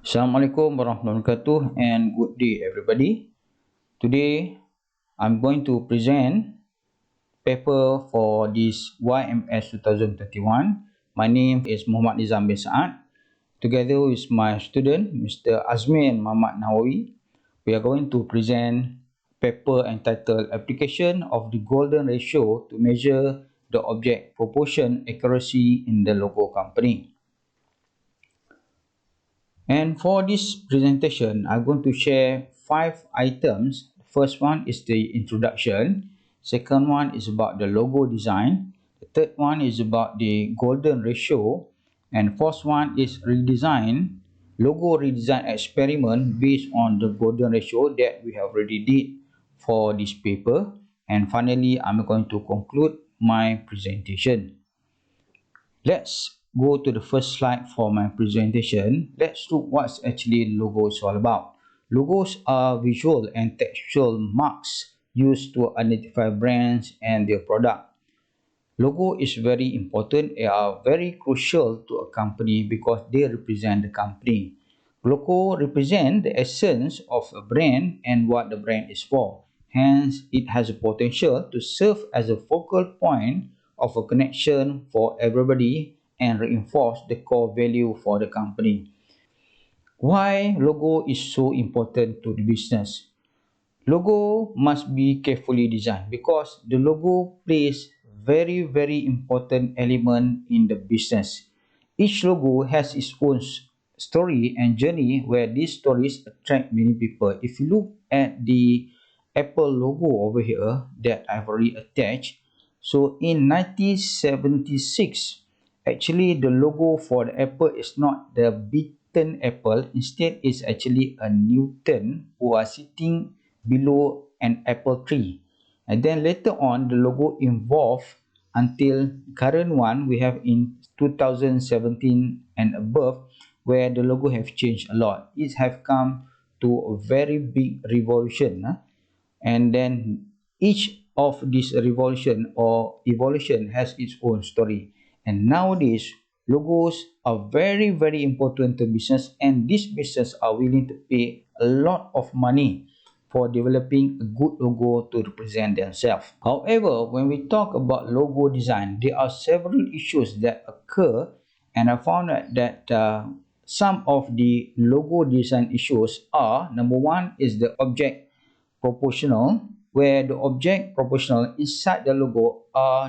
Assalamualaikum warahmatullahi wabarakatuh and good day everybody. Today I'm going to present paper for this YMS 2021. My name is Mohd Nizam bin Saad. Together with my student Mr. Azmir and Mamat Nawi, we are going to present paper entitled Application of the Golden Ratio to Measure the Object Proportion Accuracy in the Logo Company. And for this presentation, I'm going to share 5 items. The first one is the introduction. Second one is about the logo design. The third one is about the golden ratio. And fourth one is logo redesign experiment based on the golden ratio that we have already did for this paper. And finally, I'm going to conclude my presentation. Let's go to the first slide for my presentation. Let's look what's actually logos all about. Logos are visual and textual marks used to identify brands and their product. Logo is very important. They are very crucial to a company because they represent the company. Logo represent the essence of a brand and what the brand is for. Hence, it has a potential to serve as a focal point of a connection for everybody and reinforce the core value for the company. Why logo is so important to the business? Logo must be carefully designed because the logo plays very important element in the business. Each logo has its own story and journey where these stories attract many people. If you look at the Apple logo over here that I've already attached, so in 1976, actually the logo for the Apple is not the beaten apple. Instead, it's actually a Newton who are sitting below an apple tree. And then later on, the logo evolved until current one we have in 2017 and above, where the logo have changed a lot. It have come to a very big revolution. And then each of this revolution or evolution has its own story. And nowadays, logos are very important to business, and these business are willing to pay a lot of money for developing a good logo to represent themselves. However, when we talk about logo design, there are several issues that occur, and I found that some of the logo design issues are: number one is the object proportional, where the object proportional inside the logo are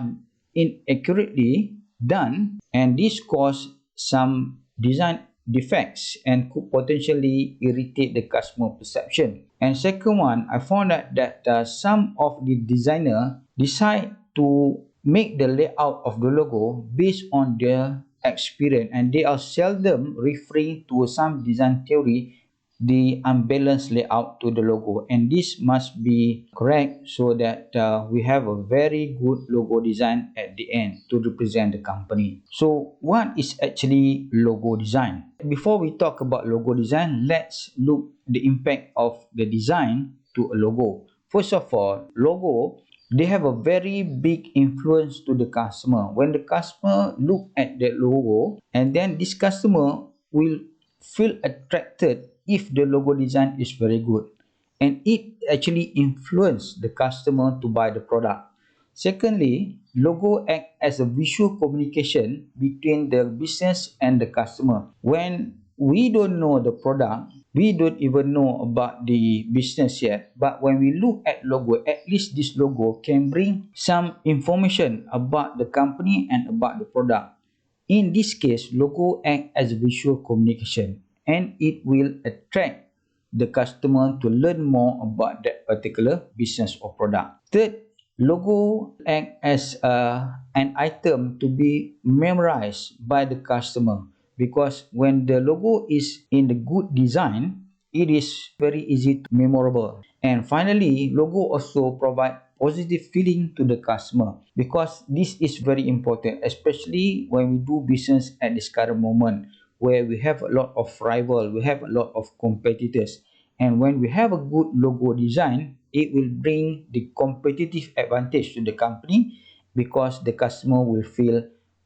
inaccurately done, and this cause some design defects and could potentially irritate the customer perception. And second one, I found out that some of the designer decide to make the layout of the logo based on their experience, and they are seldom referring to some design theory the unbalanced layout to the logo, and this must be correct so that we have a very good logo design at the end to represent the company. So what is actually logo design? Before we talk about logo design, let's look the impact of the design to a logo. First of all, logo, they have a very big influence to the customer. When the customer look at the logo, and then this customer will feel attracted if the logo design is very good, and it actually influence the customer to buy the product. Secondly, logo act as a visual communication between the business and the customer. When we don't know the product, we don't even know about the business yet, but when we look at logo, at least this logo can bring some information about the company and about the product. In this case, logo act as a visual communication, and it will attract the customer to learn more about that particular business or product. Third, logo act as an item to be memorized by the customer, because when the logo is in the good design, it is very easy to memorable. And finally, logo also provide positive feeling to the customer, because this is very important, especially when we do business at this current moment where we have a lot of rival, we have a lot of competitors. And when we have a good logo design, it will bring the competitive advantage to the company, because the customer will feel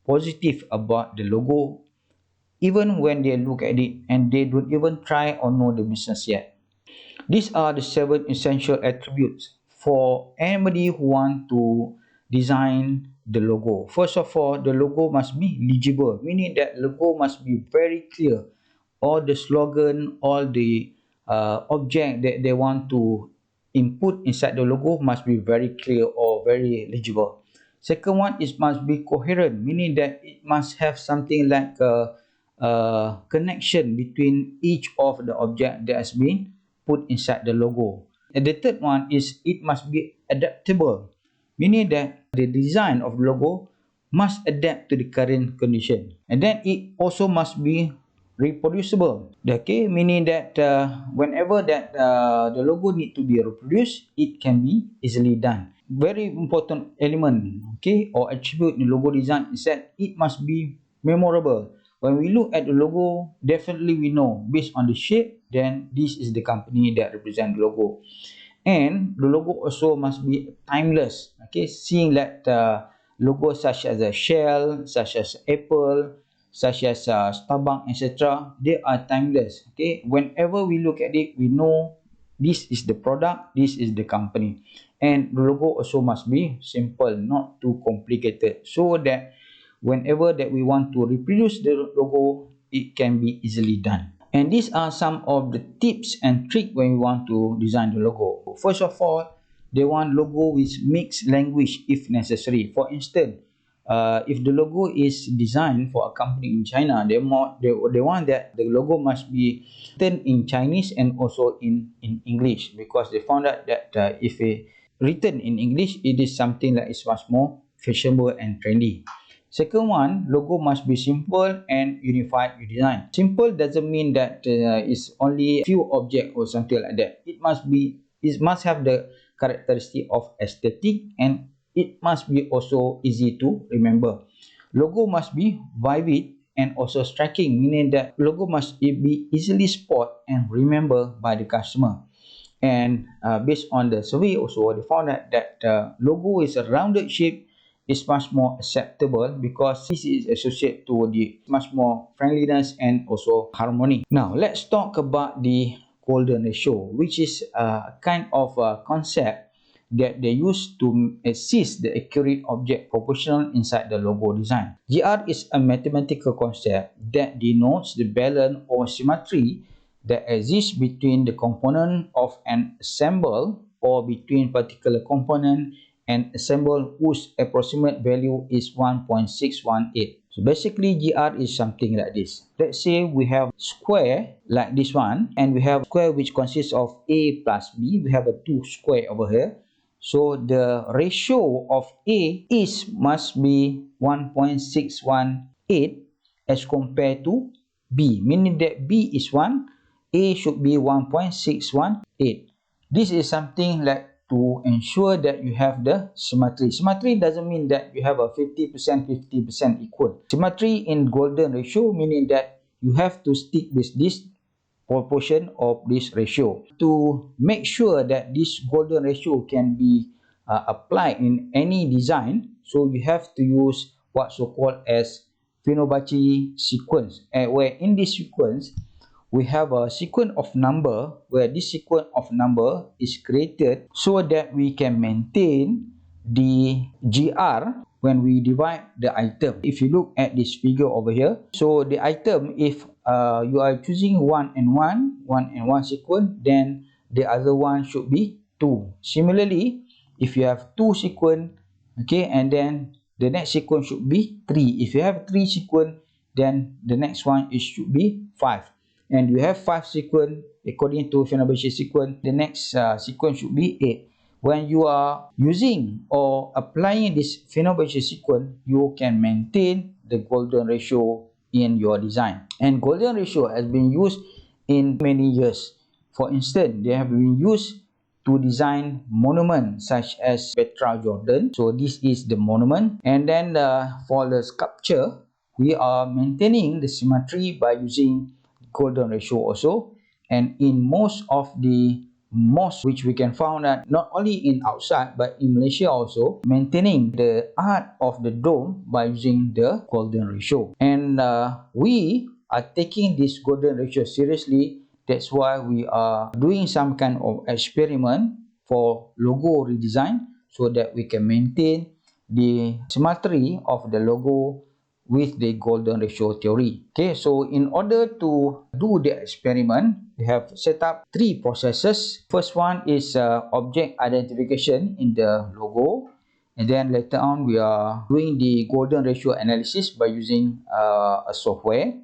positive about the logo even when they look at it and they don't even try or know the business yet. These are the 7 essential attributes for anybody who want to design the logo. First of all, the logo must be legible, meaning that logo must be very clear. All the slogan, all the object that they want to input inside the logo must be very clear or very legible. Second one is must be coherent, meaning that it must have something like a connection between each of the object that has been put inside the logo. And the third one is it must be adaptable, meaning that the design of the logo must adapt to the current condition. And then it also must be reproducible. Okay, meaning that whenever that the logo need to be reproduced, it can be easily done. Very important element, okay, or attribute in logo design is that it must be memorable. When we look at the logo, definitely we know based on the shape, then this is the company that represent the logo. And the logo also must be timeless. Okay, seeing that logos such as a Shell, such as Apple, such as Starbucks, etc., they are timeless. Okay, whenever we look at it, we know this is the product, this is the company. And the logo also must be simple, not too complicated, so that whenever that we want to reproduce the logo, it can be easily done. And these are some of the tips and tricks when we want to design the logo. First of all, they want logo with mixed language if necessary. For instance, if the logo is designed for a company in China, they want that the logo must be written in Chinese and also in English, because they found out that if it written in English, it is something that is much more fashionable and trendy. Second one, logo must be simple and unified design. Simple doesn't mean that it's only few objects or something like that. It must have the characteristic of aesthetic, and it must be also easy to remember. Logo must be vivid and also striking, meaning that logo must be easily spotted and remembered by the customer. And based on the survey also, they found out that logo is a rounded shape is much more acceptable, because this is associated to the much more friendliness and also harmony. Now let's talk about the golden ratio, which is a kind of a concept that they use to assist the accurate object proportional inside the logo design. GR is a mathematical concept that denotes the balance or symmetry that exists between the component of an ensemble, or between particular component and ensemble whose approximate value is 1.618. So basically GR is something like this. Let's say we have square like this one, and we have square which consists of A plus B. We have a 2 square over here. So the ratio of A must be 1.618 as compared to B, meaning that B is 1, A should be 1.618. This is something like to ensure that you have the symmetry. Symmetry doesn't mean that you have a 50% equal. Symmetry in golden ratio meaning that you have to stick with this proportion of this ratio. To make sure that this golden ratio can be applied in any design, so you have to use what so called as Fibonacci sequence, where in this sequence we have a sequence of number, where this sequence of number is created so that we can maintain the GR when we divide the item. If you look at this figure over here, so the item, if you are choosing 1 and 1 sequence, then the other one should be 2. Similarly, if you have 2 sequence, okay, and then the next sequence should be 3. If you have 3 sequence, then the next one should be 5. And you have 5 sequence, according to Fibonacci sequence, the next sequence should be 8. When you are using or applying this Fibonacci sequence, you can maintain the golden ratio in your design. And golden ratio has been used in many years. For instance, they have been used to design monuments such as Petra Jordan. So this is the monument. And then for the sculpture, we are maintaining the symmetry by using golden ratio also. And in most of the mosques which we can find that not only in outside but in Malaysia also, maintaining the art of the dome by using the golden ratio. And we are taking this golden ratio seriously. That's why we are doing some kind of experiment for logo redesign so that we can maintain the symmetry of the logo with the golden ratio theory. Okay, so in order to do the experiment, we have set up three processes. First one is object identification in the logo, and then later on we are doing the golden ratio analysis by using a software,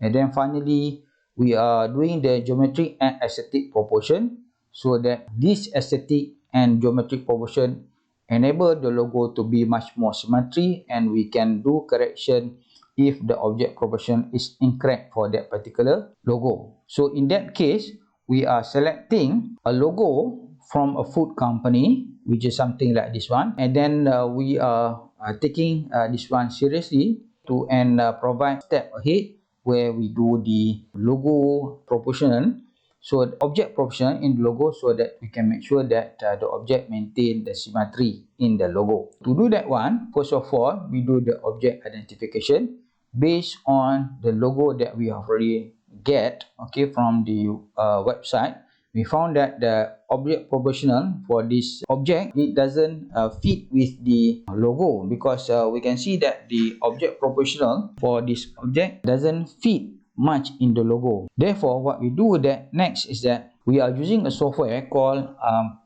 and then finally we are doing the geometric and aesthetic proportion, so that this aesthetic and geometric proportion enable the logo to be much more symmetry, and we can do correction if the object proportion is incorrect for that particular logo. So in that case, we are selecting a logo from a food company, which is something like this one, and then we are taking this one seriously to and provide step ahead where we do the logo proportion, so object proportion in the logo, so that we can make sure that the object maintain the symmetry in the logo. To do that one, first of all, we do the object identification based on the logo that we have already get, okay, from the website. We found that the object proportional for this object, it doesn't fit with the logo, because we can see that the object proportional for this object doesn't fit much in the logo. Therefore, what we do that next is that we are using a software called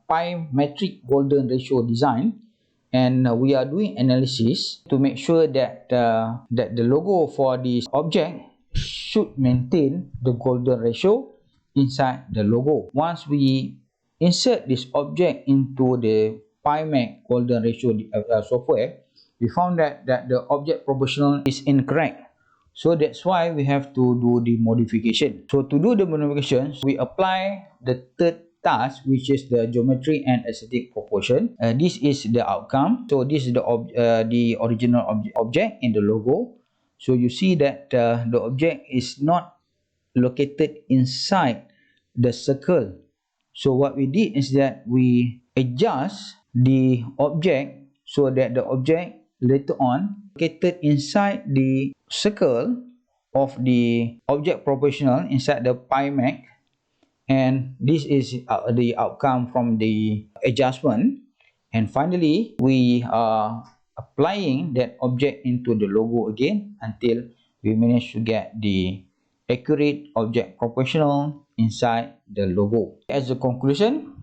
pi metric golden ratio design, and we are doing analysis to make sure that that the logo for this object should maintain the golden ratio inside the logo. Once we insert this object into the PyMac golden ratio software, we found that the object proportional is incorrect. So that's why we have to do the modification. So to do the modifications, we apply the third task, which is the geometry and aesthetic proportion. This is the outcome. So this is the original object in the logo. So you see that the object is not located inside the circle. So what we did is that we adjust the object so that the object later on located inside the circle of the object proportional inside the PyMac, and this is the outcome from the adjustment. And finally, we are applying that object into the logo again until we manage to get the accurate object proportional inside the logo. As a conclusion,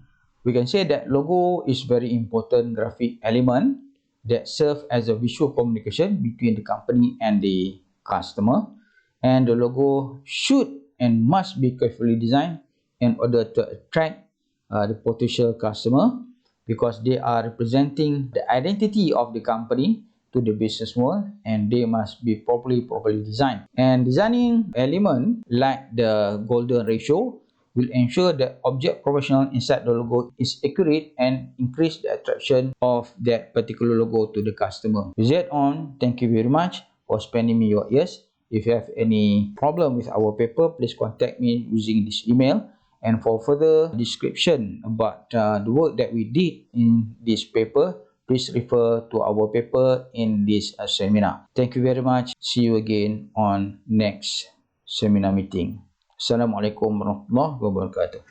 we can say that logo is very important graphic element that serve as a visual communication between the company and the customer, and the logo should and must be carefully designed in order to attract the potential customer, because they are representing the identity of the company to the business world, and they must be properly designed. And designing element like the golden ratio will ensure that object proportional inside the logo is accurate and increase the attraction of that particular logo to the customer. With that on, thank you very much for spending me your ears. If you have any problem with our paper, please contact me using this email. And for further description about the work that we did in this paper, please refer to our paper in this seminar. Thank you very much. See you again on next seminar meeting. Assalamualaikum warahmatullahi wabarakatuh.